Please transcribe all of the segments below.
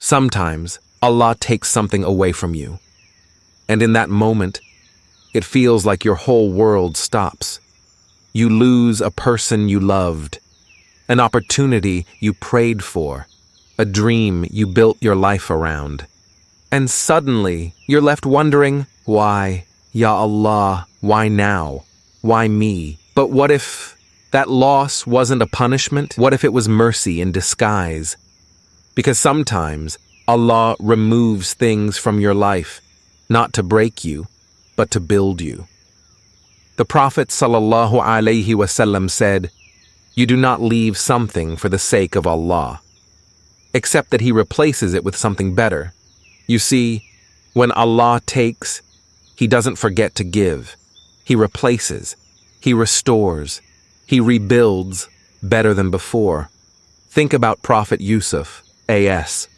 Sometimes Allah takes something away from you, and in that moment, it feels like your whole world stops. You lose a person you loved, an opportunity you prayed for, a dream you built your life around. And suddenly, you're left wondering, why? Ya Allah, why now? Why me? But what if that loss wasn't a punishment? What if it was mercy in disguise? Because sometimes Allah removes things from your life, not to break you, but to build you. The Prophet ﷺ said, "You do not leave something for the sake of Allah, except that He replaces it with something better." You see, when Allah takes, He doesn't forget to give. He replaces, He restores, He rebuilds better than before. Think about Prophet Yusuf, A.S.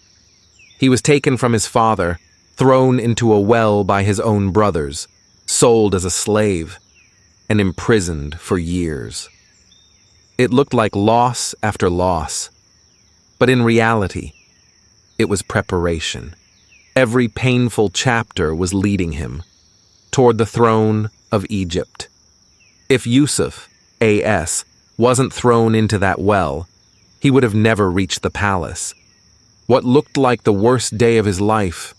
He was taken from his father, thrown into a well by his own brothers, sold as a slave, and imprisoned for years. It looked like loss after loss, but in reality, it was preparation. Every painful chapter was leading him toward the throne of Egypt. If Yusuf, A.S., wasn't thrown into that well, he would have never reached the palace. What looked like the worst day of his life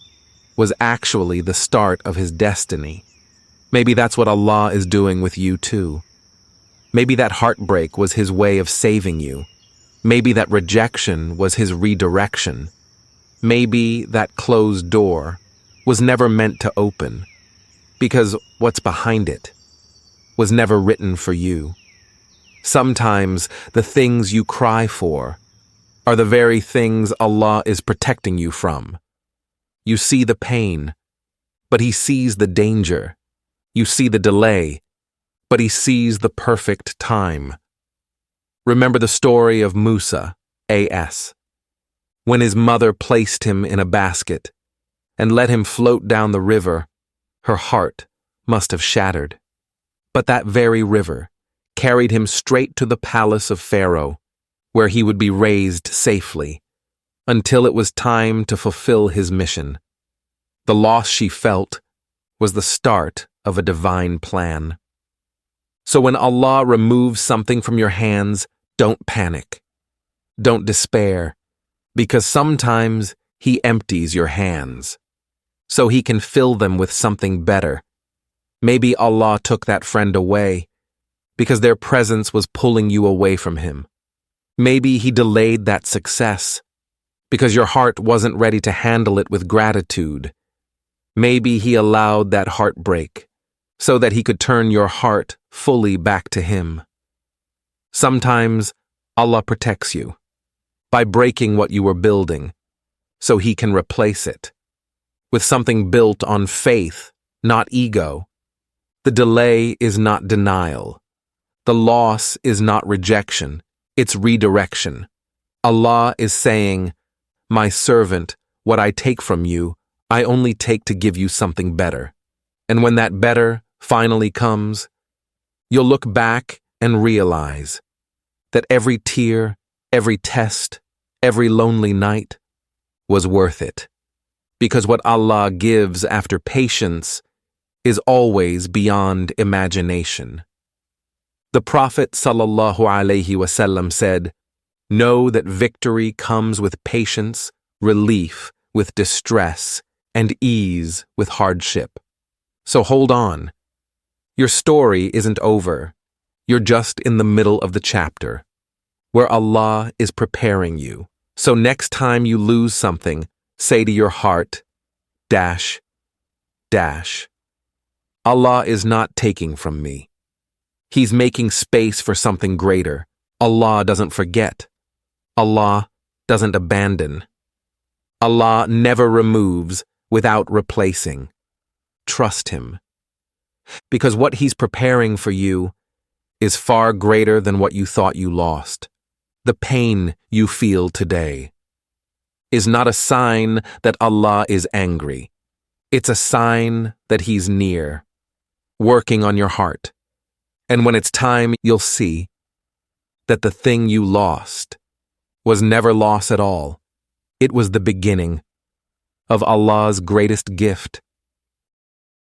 was actually the start of his destiny. Maybe that's what Allah is doing with you too. Maybe that heartbreak was His way of saving you. Maybe that rejection was His redirection. Maybe that closed door was never meant to open, because what's behind it was never written for you. Sometimes the things you cry for are the very things Allah is protecting you from. You see the pain, but He sees the danger. You see the delay, but He sees the perfect time. Remember the story of Musa, A.S., when his mother placed him in a basket and let him float down the river. Her heart must have shattered. But that very river carried him straight to the palace of Pharaoh, where he would be raised safely, until it was time to fulfill his mission. The loss she felt was the start of a divine plan. So when Allah removes something from your hands, don't panic. Don't despair, because sometimes He empties your hands, so He can fill them with something better. Maybe Allah took that friend away because their presence was pulling you away from Him. Maybe He delayed that success because your heart wasn't ready to handle it with gratitude. Maybe He allowed that heartbreak so that He could turn your heart fully back to Him. Sometimes Allah protects you by breaking what you were building so He can replace it with something built on faith, not ego. The delay is not denial. The loss is not rejection, it's redirection. Allah is saying, "My servant, what I take from you, I only take to give you something better." And when that better finally comes, you'll look back and realize that every tear, every test, every lonely night was worth it. Because what Allah gives after patience is always beyond imagination. The Prophet ﷺ said, "Know that victory comes with patience, relief with distress, and ease with hardship." So hold on. Your story isn't over. You're just in the middle of the chapter, where Allah is preparing you. So next time you lose something, say to your heart, dash, dash. Allah is not taking from me. He's making space for something greater. Allah doesn't forget. Allah doesn't abandon. Allah never removes without replacing. Trust Him. Because what He's preparing for you is far greater than what you thought you lost. The pain you feel today is not a sign that Allah is angry. It's a sign that He's near, working on your heart. And when it's time, you'll see that the thing you lost was never loss at all. It was the beginning of Allah's greatest gift.